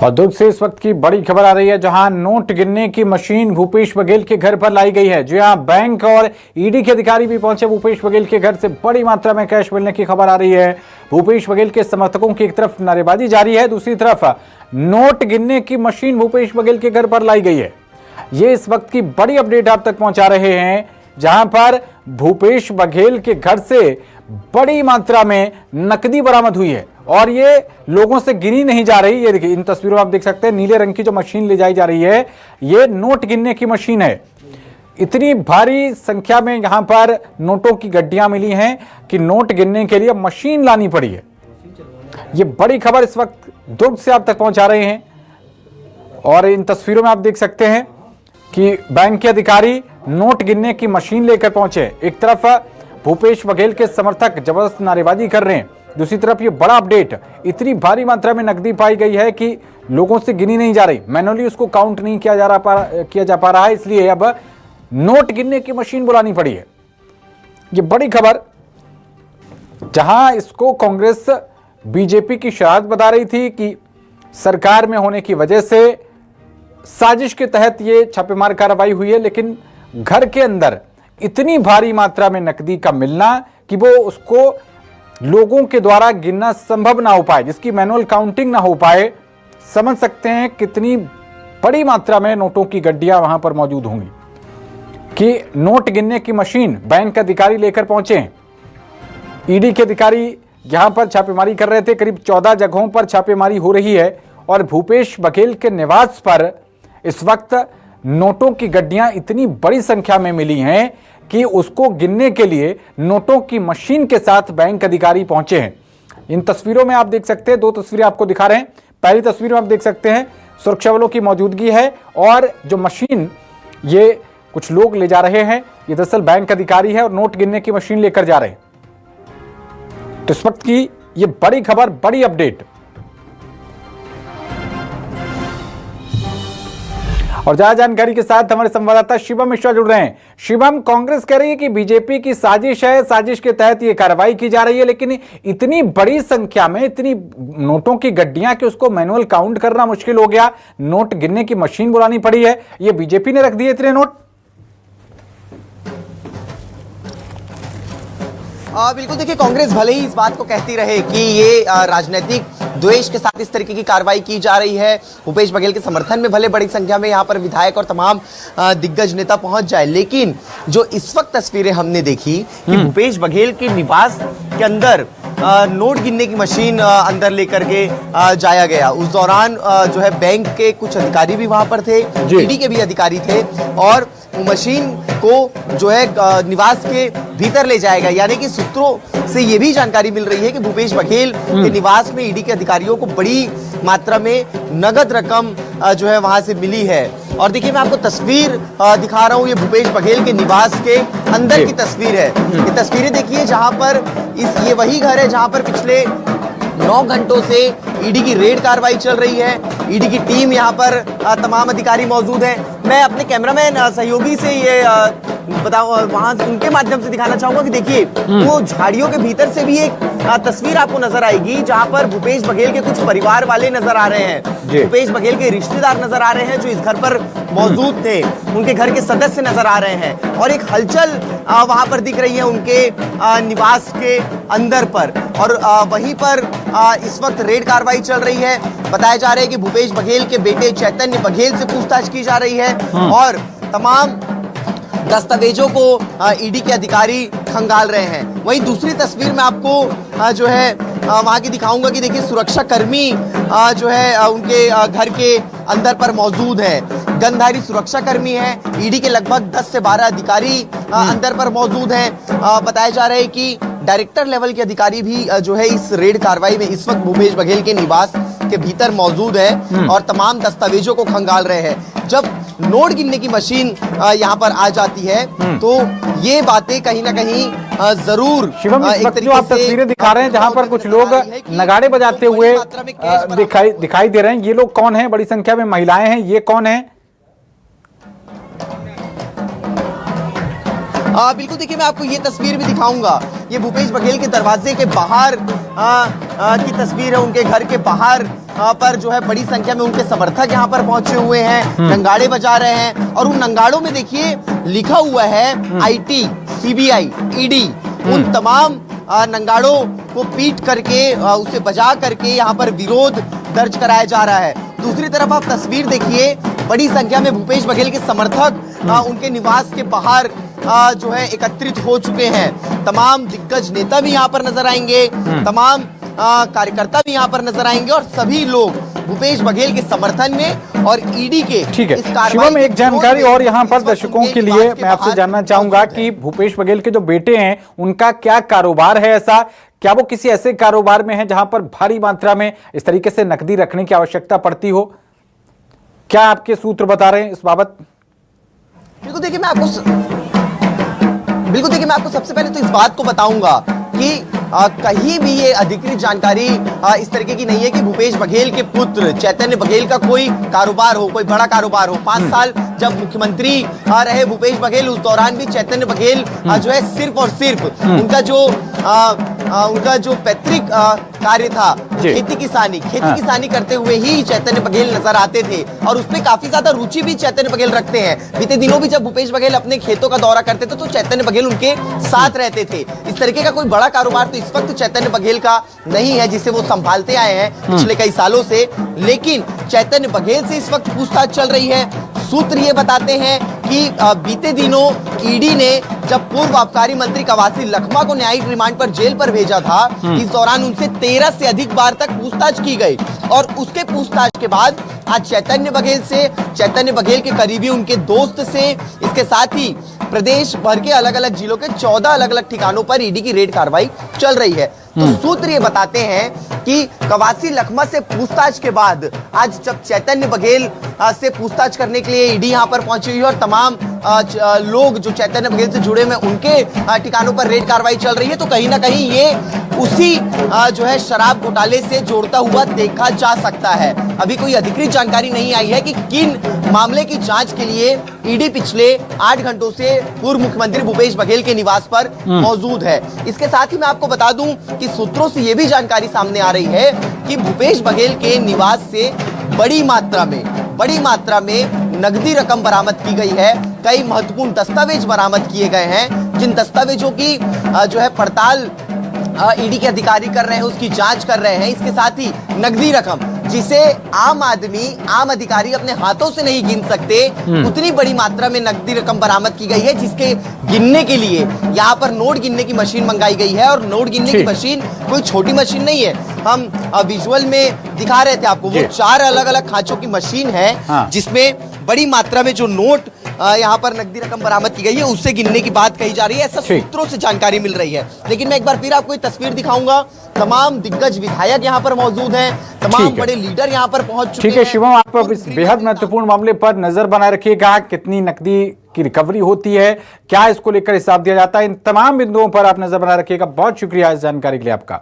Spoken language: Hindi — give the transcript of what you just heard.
और दुर्ग से इस वक्त की बड़ी खबर आ रही है, जहां नोट गिनने की मशीन भूपेश बघेल के घर पर लाई गई है। जी हां, बैंक और ईडी के अधिकारी भी पहुंचे भूपेश बघेल के घर से बड़ी मात्रा में कैश मिलने की खबर आ रही है। भूपेश बघेल के समर्थकों की एक तरफ नारेबाजी जारी है, दूसरी तरफ नोट गिनने की मशीन भूपेश बघेल के घर पर लाई गई है। ये इस वक्त की बड़ी अपडेट आप तक पहुंचा रहे हैं, जहां पर भूपेश बघेल के घर से बड़ी मात्रा में नकदी बरामद हुई है और ये लोगों से गिनी नहीं जा रही। ये देखिए, इन तस्वीरों में आप देख सकते हैं नीले रंग की जो मशीन ले जाई जा रही है, ये नोट गिनने की मशीन है। इतनी भारी संख्या में यहां पर नोटों की गड्डियां मिली हैं कि नोट गिनने के लिए मशीन लानी पड़ी है। ये बड़ी खबर इस वक्त दुर्ग से आप तक पहुंचा रहे हैं और इन तस्वीरों में आप देख सकते हैं कि बैंक के अधिकारी नोट गिनने की मशीन लेकर पहुंचे। एक तरफ भूपेश बघेल के समर्थक जबरदस्त नारेबाजी कर रहे हैं, दूसरी तरफ ये बड़ा अपडेट, इतनी भारी मात्रा में नकदी पाई गई है कि लोगों से गिनी नहीं जा रही, मैनुअली उसको काउंट नहीं किया जा पा रहा है, इसलिए अब नोट गिनने की मशीन बुलानी पड़ी है। ये बड़ी खबर, जहां इसको कांग्रेस बीजेपी की शरारत बता रही थी कि सरकार में होने की वजह से साजिश के तहत ये छापेमार कार्रवाई हुई है, लेकिन घर के अंदर इतनी भारी मात्रा में नकदी का मिलना कि वो उसको लोगों के द्वारा गिनना संभव ना हो पाए, जिसकी मैनुअल काउंटिंग ना हो पाए। समझ सकते हैं कितनी बड़ी मात्रा में नोटों की गड्डियां वहां पर मौजूद होंगी कि नोट गिनने की मशीन बैंक अधिकारी लेकर पहुंचे हैं। ईडी के अधिकारी यहां पर छापेमारी कर रहे थे, करीब 14 जगहों पर छापेमारी हो रही है और भूपेश बघेल के निवास पर इस वक्त नोटों की गड्डियां इतनी बड़ी संख्या में मिली हैं कि उसको गिनने के लिए नोटों की मशीन के साथ बैंक अधिकारी पहुंचे हैं। इन तस्वीरों में आप देख सकते हैं, दो तस्वीरें आपको दिखा रहे हैं। पहली तस्वीर में आप देख सकते हैं सुरक्षा बलों की मौजूदगी है और जो मशीन ये कुछ लोग ले जा रहे हैं, ये दरअसल बैंक अधिकारी है और नोट गिनने की मशीन लेकर जा रहे हैं। तो इस वक्त की ये बड़ी खबर, बड़ी अपडेट। और ज्यादा जानकारी के साथ हमारे संवाददाता शिवम मिश्रा जुड़ रहे हैं। शिवम, कांग्रेस कह रही है कि बीजेपी की साजिश है, साजिश के तहत ये कार्रवाई की जा रही है, लेकिन इतनी बड़ी संख्या में इतनी नोटों की गड्डियां कि उसको मैनुअल काउंट करना मुश्किल हो गया, नोट गिनने की मशीन बुलानी पड़ी है। ये बीजेपी ने रख दिए इतने नोट? बिल्कुल, देखिए, कांग्रेस भले ही इस बात को कहती रहे कि ये राजनीतिक द्वेष के साथ इस तरीके की कार्रवाई की जा रही है, भूपेश बघेल के समर्थन में भले बड़ी संख्या में यहाँ पर विधायक और तमाम दिग्गज नेता पहुंच जाए, लेकिन जो इस वक्त तस्वीरें हमने देखी कि भूपेश बघेल के निवास के अंदर नोट गिनने की मशीन अंदर लेकर के जाया गया। उस दौरान जो है बैंक के कुछ अधिकारी भी वहां पर थे, ईडी के भी अधिकारी थे और मशीन को जो है निवास के भीतर ले जाएगा। यानी कि सूत्रों से ये भी जानकारी मिल रही है कि भूपेश बघेल के निवास में ईडी के अधिकारियों को बड़ी मात्रा में नगद रकम जो है वहां से मिली है। और देखिए, मैं आपको तस्वीर दिखा रहा हूँ, ये भूपेश बघेल के निवास के अंदर की तस्वीर है। ये तस्वीरें देखिए, जहां पर ये वही घर है जहां पर पिछले 9 घंटों से ईडी की रेड कार्रवाई चल रही है। ईडी की टीम यहाँ पर तमाम अधिकारी मौजूद हैं। मैं अपने कैमरामैन सहयोगी से ये बताओ, वहां उनके माध्यम से दिखाना चाहूंगा कि देखिए, वो झाड़ियों के भीतर से भी एक तस्वीर आपको नजर आएगी जहां पर भूपेश बघेल के कुछ परिवार वाले नजर आ रहे हैं, भूपेश बघेल के रिश्तेदार नजर आ रहे हैं जो इस घर पर मौजूद थे, उनके घर के सदस्य नजर आ रहे हैं और एक हलचल वहां पर दिख रही है उनके निवास के अंदर पर। और वहीं पर इस वक्त रेड कार्रवाई चल रही है। बताया जा रहा है कि भूपेश बघेल के बेटे चैतन्य बघेल से पूछताछ की जा रही है और तमाम दस्तावेजों को ईडी के अधिकारी खंगाल रहे हैं। वहीं दूसरी तस्वीर में आपको जो है वहां की दिखाऊंगा कि देखिए, सुरक्षा कर्मी जो है उनके घर के अंदर पर मौजूद है। गनधारी सुरक्षा कर्मी है, ईडी के लगभग 10 से 12 अधिकारी अंदर पर मौजूद हैं। बताया जा रहा है कि डायरेक्टर लेवल के अधिकारी भी जो है इस रेड कार्रवाई में इस वक्त भूपेश बघेल के निवास के भीतर मौजूद है और तमाम दस्तावेजों को खंगाल रहे हैं। जब नोट गिनने की मशीन यहाँ पर आ जाती है तो ये बातें कहीं ना कहीं जरूर शिवम, इस वक्त जो आप तस्वीरें दिखा रहे हैं जहां पर कुछ लोग नगाड़े बजाते हुए दिखाई दे रहे हैं, ये लोग कौन हैं? बड़ी संख्या में महिलाएं हैं, ये कौन है? बिल्कुल, देखिए, मैं आपको ये तस्वीर भी दिखाऊंगा ये भूपेश बघेल के दरवाजे के बाहर की तस्वीर है। उनके घर के बाहर पर जो है बड़ी संख्या में उनके समर्थक यहाँ पर पहुंचे हुए हैं, नंगाड़े बजा रहे हैं और उन नंगाड़ों में देखिए लिखा हुआ है आईटी, सीबीआई, ईडी। उन तमाम नंगाड़ों को पीट करके उसे बजा करके यहाँ पर विरोध दर्ज कराया जा रहा है। दूसरी तरफ आप तस्वीर देखिए, बड़ी संख्या में भूपेश बघेल के समर्थक उनके निवास के बाहर जो है एकत्रित हो चुके हैं। तमाम दिग्गज नेता भी यहाँ पर नजर आएंगे, तमाम कार्यकर्ता भी यहाँ पर नजर आएंगे और सभी लोग भूपेश बघेल के समर्थन में और ईडी के ठीक इस है। कार्रवाई शिवम, एक जानकारी और यहाँ पर इस वक्त दर्शकों उनके के लिए निवास के मैं आपसे बाहर जानना चाहूंगा कि भूपेश बघेल के जो बेटे हैं उनका क्या कारोबार है, ऐसा क्या वो किसी ऐसे कारोबार में है जहां पर भारी मात्रा में इस तरीके से नकदी रखने की आवश्यकता पड़ती हो? क्या आपके सूत्र बता रहे हैं इस बाबत? बिल्कुल देखिए, मैं आपको सबसे पहले तो इस बात को बताऊंगा कि कहीं भी ये अधिकृत जानकारी इस तरीके की नहीं है कि भूपेश बघेल के पुत्र चैतन्य बघेल का कोई कारोबार हो, कोई बड़ा कारोबार हो। 5 साल जब मुख्यमंत्री रहे भूपेश बघेल, उस दौरान भी चैतन्य बघेल जो है सिर्फ और सिर्फ उनका जो पैतृक कार्य था खेती किसानी करते हुए ही चैतन्य बघेल नजर आते थे और उसमें काफी ज्यादा रुचि भी चैतन्य बघेल रखते हैं। बीते दिनों भी जब भूपेश बघेल अपने खेतों का दौरा करते थे तो चैतन्य बघेल उनके साथ रहते थे। इस तरीके का कोई बड़ा कारोबार तो इस वक्त चैतन्य बघेल का नहीं है जिसे वो संभालते आए हैं पिछले कई सालों से, लेकिन चैतन्य बघेल से इस वक्त पूछताछ चल रही है। सूत्र ये बताते हैं कि बीते दिनों ईडी ने जब पूर्व आबकारी मंत्री कवासी लखमा को न्यायिक रिमांड पर जेल पर भेजा था, इस दौरान उनसे 13 से अधिक बार तक पूछताछ की गई और उसके पूछताछ के बाद आज चैतन्य बघेल के करीबी उनके दोस्त से, इसके साथ ही प्रदेश भर के अलग अलग जिलों के 14 अलग अलग ठिकानों पर ईडी की रेड कार्रवाई चल रही है। तो सूत्र ये बताते हैं कि कवासी लखमा से पूछताछ के बाद आज जब चैतन्य बघेल से पूछताछ करने के लिए ईडी यहाँ पर पहुंची हुई है और तमाम लोग जो चैतन्य बघेल से जुड़े हुए उनके ठिकानों पर रेड कार्रवाई चल रही है, तो कहीं ना कहीं ये उसी जो है शराब घोटाले से जोड़ता हुआ देखा जा सकता है। अभी कोई अधिकृत जानकारी नहीं आई है कि किन मामले की जांच के लिए ईडी पिछले 8 घंटों से पूर्व मुख्यमंत्री भूपेश बघेल के निवास पर मौजूद है। इसके साथ ही मैं आपको बता दूं कि सूत्रों से यह भी जानकारी सामने आ रही है कि भूपेश बघेल के निवास से बड़ी मात्रा में नकदी रकम बरामद की गई है। कई महत्वपूर्ण दस्तावेज बरामद किए गए हैं, जिन दस्तावेजों की जो है पड़ताल ईडी के अधिकारी कर रहे हैं, उसकी जांच कर रहे हैं। इसके साथ ही नकदी रकम जिसे आम अधिकारी अपने हाथों से नहीं गिन सकते, उतनी बड़ी मात्रा में नकदी रकम बरामद की गई है, जिसके गिनने के लिए यहाँ पर नोट गिनने की मशीन मंगाई गई है। और नोट गिनने की मशीन कोई छोटी मशीन नहीं है, हम विजुअल में दिखा रहे थे आपको। वो 4 अलग अलग खांचों की मशीन है जिसमें बड़ी मात्रा में जो नोट यहाँ पर नकदी रकम बरामद की गई है उससे गिनने की बात कही जा रही है, ऐसा सूत्रों से जानकारी मिल रही है। लेकिन मैं एक बार फिर आपको एक तस्वीर दिखाऊंगा, तमाम दिग्गज विधायक यहाँ पर मौजूद हैं, तमाम बड़े लीडर यहाँ पर पहुंच चुके हैं। ठीक है शिवम, आप इस बेहद महत्वपूर्ण मामले पर नजर बनाए रखिएगा, कितनी नकदी की रिकवरी होती है, क्या इसको लेकर हिसाब दिया जाता है, इन तमाम बिंदुओं पर आप नजर बनाए रखिएगा। बहुत शुक्रिया इस जानकारी के लिए आपका।